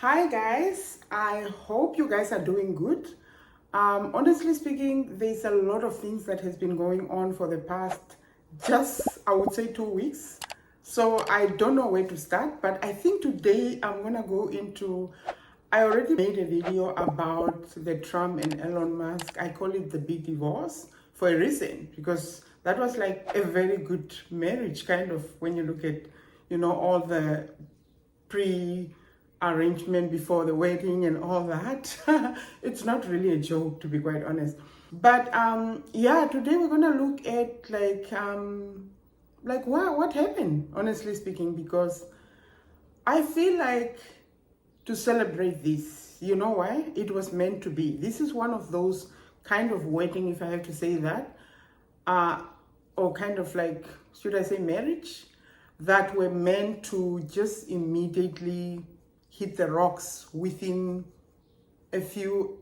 Hi guys, I hope you guys are doing good. Honestly speaking, there's a lot of things that has been going on for the past I would say 2 weeks. So I don't know where to start, but I think today I'm gonna go into, I already made a video about the Trump and Elon Musk. I call it the big divorce for a reason, because that was like a very good marriage, kind of, when you look at, all the pre-arrangement before the wedding and all that. It's not really a joke, to be quite honest. But yeah, today we're gonna look at like what happened, honestly speaking, because I feel like to celebrate this, you know why? It was meant to be. This is one of those kind of wedding, if I have to say that, or kind of like, should I say marriage, that were meant to just immediately hit the rocks within a few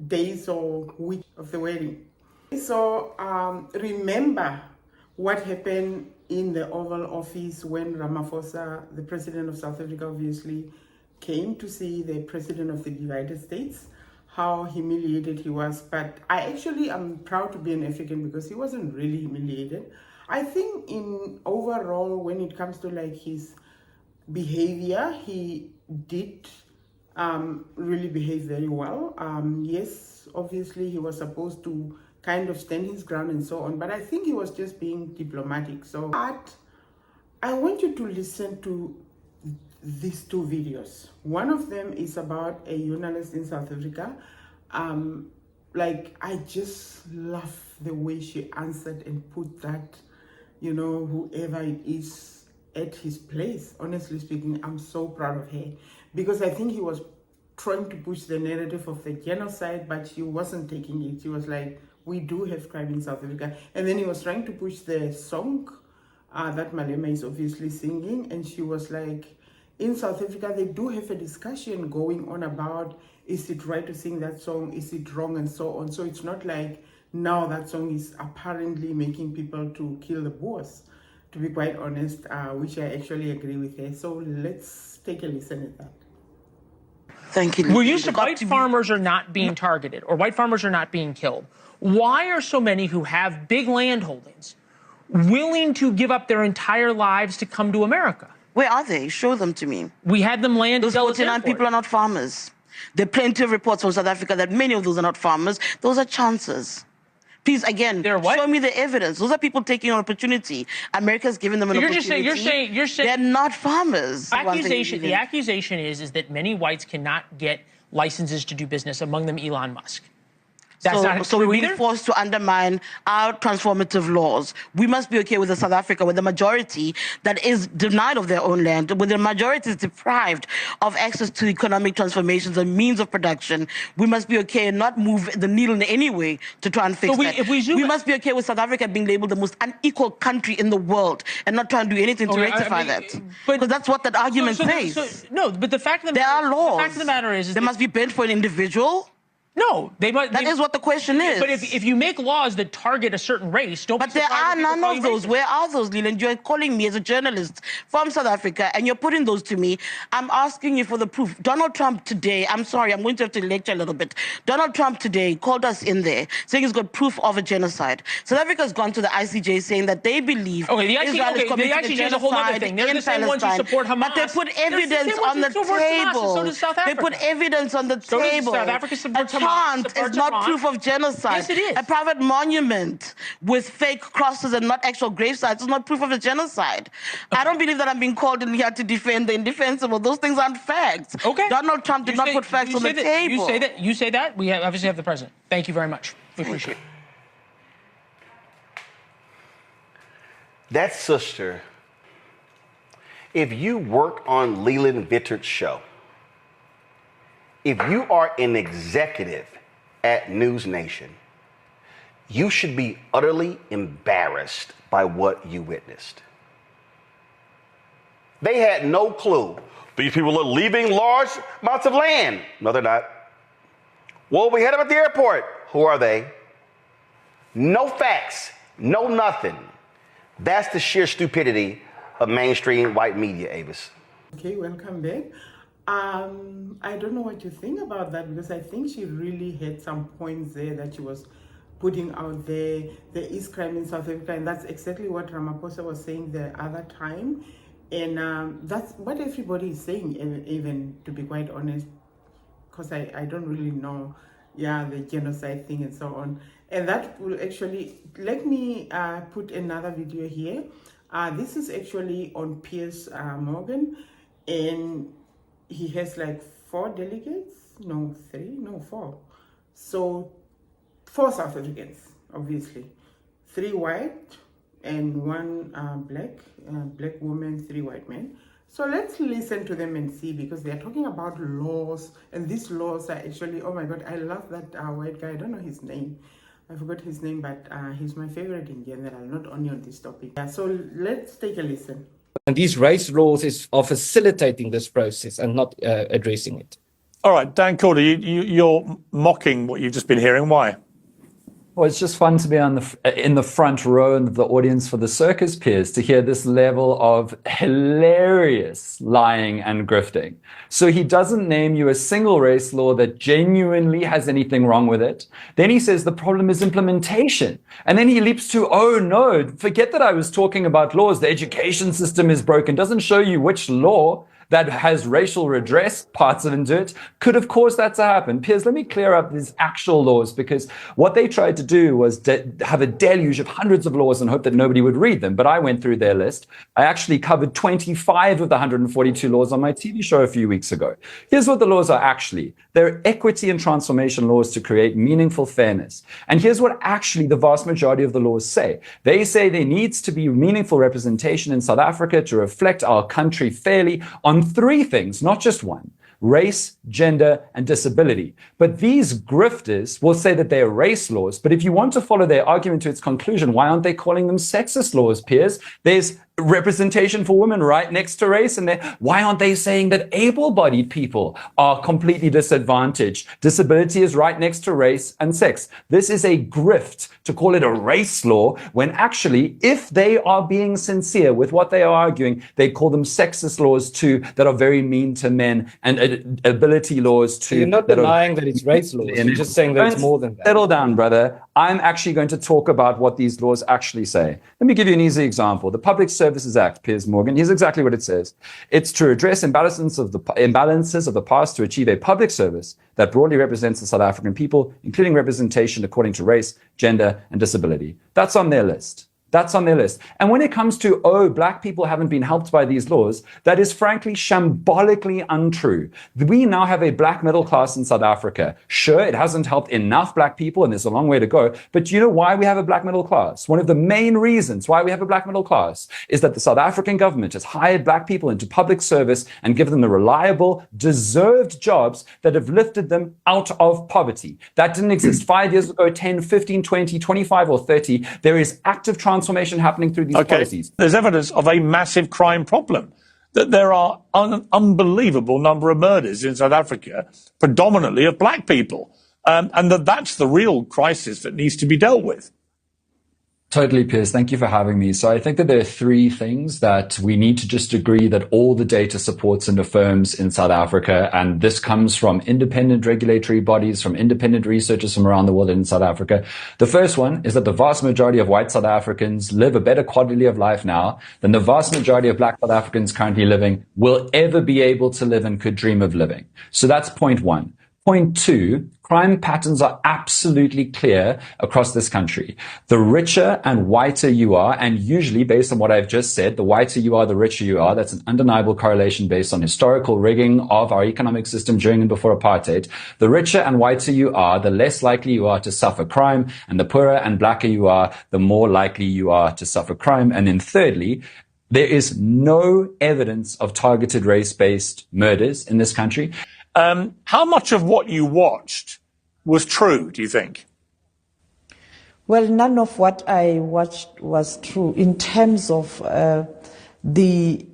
days or weeks of the wedding. So remember what happened in the Oval Office when Ramaphosa, the president of South Africa, obviously came to see the president of the United States, how humiliated he was. But I actually am proud to be an African because he wasn't really humiliated. I think in overall, when it comes to like his behavior, he did really behave very well. Yes, obviously he was supposed to kind of stand his ground and so on, but I think he was just being diplomatic. So I want you to listen to these two videos. One of them is about a journalist in South Africa. Like, I just love the way she answered and put that, whoever it is at his place. Honestly speaking, I'm so proud of her, because I think he was trying to push the narrative of the genocide, but she wasn't taking it. She was like, we do have crime in South Africa. And then he was trying to push the song that Malema is obviously singing, and she was like, in South Africa, they do have a discussion going on about, is it right to sing that song? Is it wrong? And so on. So it's not like now that song is apparently making people to kill the Boers, to be quite honest, which I actually agree with her. So let's take a listen at that. Thank you. Were you surprised white farmers are not being targeted or white farmers are not being killed? Why are so many who have big land holdings willing to give up their entire lives to come to America? Where are they? Show them to me. We had them land. Those 49 people are not farmers. There are plenty of reports from South Africa that many of those are not farmers. Those are chances. Please, again, show me the evidence. Those are people taking an opportunity. America's giving them an opportunity. You're saying they're not farmers. The accusation is that many whites cannot get licenses to do business, among them Elon Musk. So we're being forced to undermine our transformative laws. We must be okay with a South Africa where the majority that is denied of their own land, where the majority is deprived of access to economic transformations and means of production. We must be okay and not move the needle in any way to try and fix that. We must be okay with South Africa being labeled the most unequal country in the world and not trying to do anything to rectify that. Because that's what that argument says. No, but the fact of the matter, there are laws. The fact of the matter is they must be bent for an individual. No, that is what the question is. But if you make laws that target a certain race, don't. But there are none of those. Where are those, Leland? You're calling me as a journalist from South Africa, and you're putting those to me. I'm asking you for the proof. Donald Trump today, I'm sorry, I'm going to have to lecture a little bit. Donald Trump today called us in there, saying he's got proof of a genocide. South Africa's gone to the ICJ saying that they believe Israel is committing a genocide is a whole other thing. They're the same ones who support Hamas. But they put evidence on the table. So does South Africa. They put evidence on the table. South Africa supports Hamas. It's not proof of genocide. Yes, it is. A private monument with fake crosses and not actual gravesites is not proof of a genocide. I don't believe that I'm being called in here to defend the indefensible. Those things aren't facts. Okay. Donald Trump did not put facts on the table. You say that. We obviously have the president. Thank you very much. We appreciate it. That sister, if you work on Leland Vitterd's show, if you are an executive at News Nation, you should be utterly embarrassed by what you witnessed. They had no clue. These people are leaving large amounts of land. No, they're not. Well, we had them at the airport. Who are they? No facts, no nothing. That's the sheer stupidity of mainstream white media, Avis. Okay, welcome back. I don't know what you think about that, because I think she really had some points there that she was putting out there. There is crime in South Africa, and that's exactly what Ramaphosa was saying the other time. And that's what everybody is saying, even to be quite honest, because I don't really know, the genocide thing and so on. And that will actually, let me put another video here. This is actually on Piers Morgan, and he has like 4 delegates, no 3, no 4. So 4 South Africans, obviously, 3 white and 1 black woman, 3 white men. So let's listen to them and see, because they're talking about laws, and these laws are actually, oh my God, I love that white guy. I don't know his name. I forgot his name, but he's my favorite in general, not only on this topic. So let's take a listen. And these race laws are facilitating this process and not addressing it. All right, Dan Calder, you're mocking what you've just been hearing. Why? Well, it's just fun to be in the front row of the audience for the circus peers to hear this level of hilarious lying and grifting. So he doesn't name you a single race law that genuinely has anything wrong with it. Then he says the problem is implementation. And then he leaps to, oh no, forget that I was talking about laws. The education system is broken. Doesn't show you which law that has racial redress parts of into it could have caused that to happen. Piers, let me clear up these actual laws, because what they tried to do was have a deluge of hundreds of laws and hope that nobody would read them. But I went through their list. I actually covered 25 of the 142 laws on my TV show a few weeks ago. Here's what the laws are actually. They're equity and transformation laws to create meaningful fairness. And here's what actually the vast majority of the laws say. They say there needs to be meaningful representation in South Africa to reflect our country fairly on 3 things, not just 1: race, gender, and disability. But these grifters will say that they're race laws. But if you want to follow their argument to its conclusion, why aren't they calling them sexist laws, Piers? There's representation for women right next to race, and why aren't they saying that able-bodied people are completely disadvantaged? Disability is right next to race and sex. This is a grift to call it a race law, when actually, if they are being sincere with what they are arguing, they call them sexist laws too, that are very mean to men, and ability laws too. You're not denying that it's race laws. You're just saying that it's more than that. Settle down, brother. I'm actually going to talk about what these laws actually say. Let me give you an easy example. The Public Services Act, Piers Morgan, here's exactly what it says. It's to address imbalances of the past to achieve a public service that broadly represents the South African people, including representation according to race, gender, and disability. That's on their list. That's on their list. And when it comes to, black people haven't been helped by these laws, that is frankly shambolically untrue. We now have a black middle class in South Africa. Sure, it hasn't helped enough black people, and there's a long way to go. But do you know why we have a black middle class? One of the main reasons why we have a black middle class is that the South African government has hired black people into public service and given them the reliable, deserved jobs that have lifted them out of poverty. That didn't exist 5 years ago, 10, 15, 20, 25, or 30. There is active transformation happening through these policies. There's evidence of a massive crime problem, that there are an unbelievable number of murders in South Africa, predominantly of black people, and that's the real crisis that needs to be dealt with. Totally, Piers. Thank you for having me. So I think that there are 3 things that we need to just agree that all the data supports and affirms in South Africa. And this comes from independent regulatory bodies, from independent researchers from around the world in South Africa. The first one is that the vast majority of white South Africans live a better quality of life now than the vast majority of black South Africans currently living will ever be able to live and could dream of living. So that's point 1. Point 2, crime patterns are absolutely clear across this country. The richer and whiter you are, and usually based on what I've just said, the whiter you are, the richer you are. That's an undeniable correlation based on historical rigging of our economic system during and before apartheid. The richer and whiter you are, the less likely you are to suffer crime, and the poorer and blacker you are, the more likely you are to suffer crime. And then thirdly, there is no evidence of targeted race-based murders in this country. How much of what you watched was true, do you think? Well, none of what I watched was true in terms of the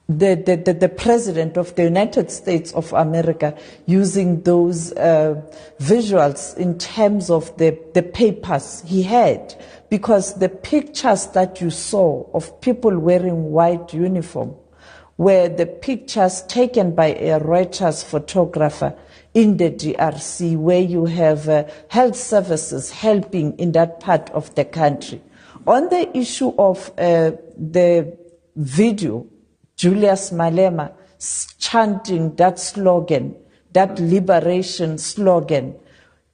president of the United States of America using those visuals in terms of the papers he had, because the pictures that you saw of people wearing white uniform were the pictures taken by a Reuters photographer in the DRC, where you have health services helping in that part of the country. On the issue of the video, Julius Malema chanting that slogan, that liberation slogan,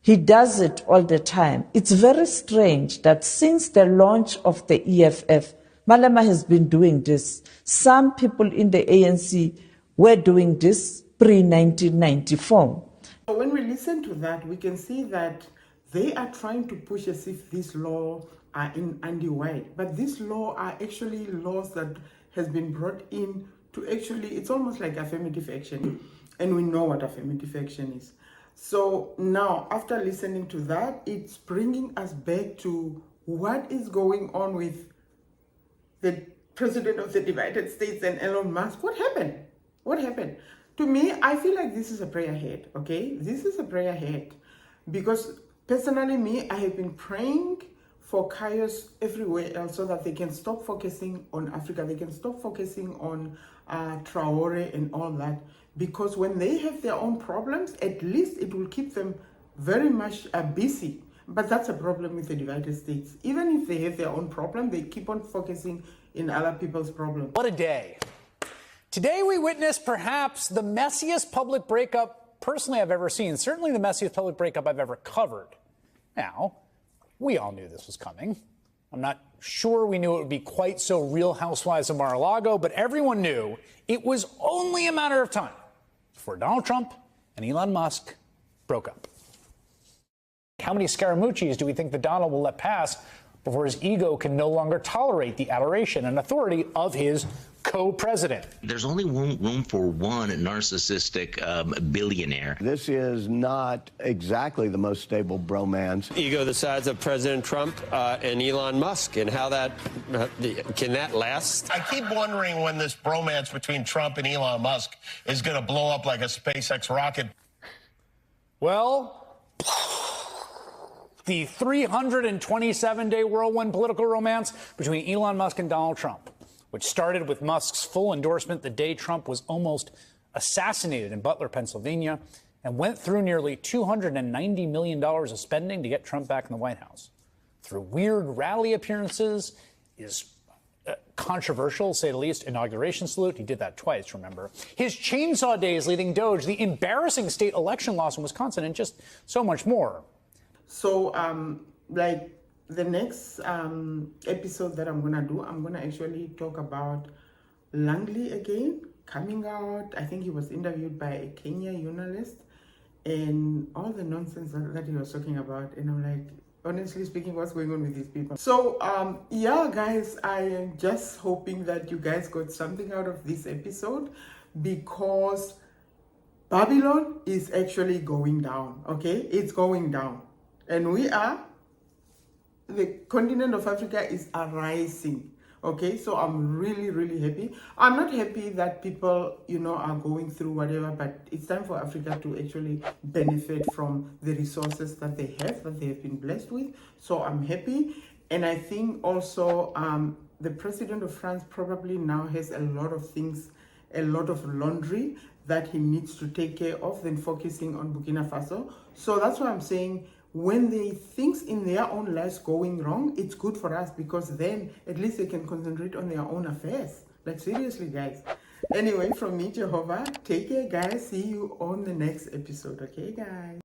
he does it all the time. It's very strange that since the launch of the EFF, Malema has been doing this. Some people in the ANC were doing this pre-1994. When we listen to that, we can see that they are trying to push as if this law are in anti-white, but these laws are actually laws that has been brought in to actually, it's almost like affirmative action, and we know what affirmative action is. So now, after listening to that, it's bringing us back to what is going on with the president of the United States and Elon Musk. What happened? What happened? To me, I feel like this is a prayer head, okay? This is a prayer head. Because personally, me, I have been praying for chaos everywhere else so that they can stop focusing on Africa. They can stop focusing on Traore and all that. Because when they have their own problems, at least it will keep them very much busy. But that's a problem with the United States. Even if they have their own problem, they keep on focusing in other people's problems. What a day. Today we witnessed perhaps the messiest public breakup personally I've ever seen. Certainly the messiest public breakup I've ever covered. Now, we all knew this was coming. I'm not sure we knew it would be quite so Real Housewives of Mar-a-Lago, but everyone knew it was only a matter of time before Donald Trump and Elon Musk broke up. How many Scaramucci's do we think that Donald will let pass before his ego can no longer tolerate the adoration and authority of his co-president? There's only room for one narcissistic billionaire. This is not exactly the most stable bromance. Ego the size of President Trump and Elon Musk, and how that can that last? I keep wondering when this bromance between Trump and Elon Musk is going to blow up like a SpaceX rocket. Well, the 327-day whirlwind political romance between Elon Musk and Donald Trump, which started with Musk's full endorsement the day Trump was almost assassinated in Butler, Pennsylvania, and went through nearly $290 million of spending to get Trump back in the White House. Through weird rally appearances, his controversial, say the least, inauguration salute. He did that twice, remember. His chainsaw days leading Doge, the embarrassing state election loss in Wisconsin, and just so much more. So, like the next episode that I'm gonna do, I'm gonna actually talk about Langley again, coming out. I think he was interviewed by a Kenya journalist and all the nonsense that he was talking about. And I'm like, honestly speaking, what's going on with these people? So, yeah, guys, I am just hoping that you guys got something out of this episode, because Babylon is actually going down, okay? It's going down. And the continent of Africa is arising, okay? So I'm really, really happy. I'm not happy that people, are going through whatever, but it's time for Africa to actually benefit from the resources that they have been blessed with. So I'm happy. And I think also the president of France probably now has a lot of things, a lot of laundry that he needs to take care of than focusing on Burkina Faso. So that's why I'm saying, when they things in their own lives going wrong, it's good for us, because then at least they can concentrate on their own affairs. Like, seriously, guys. Anyway, from me, Jehovah, take care, guys. See you on the next episode, okay, guys?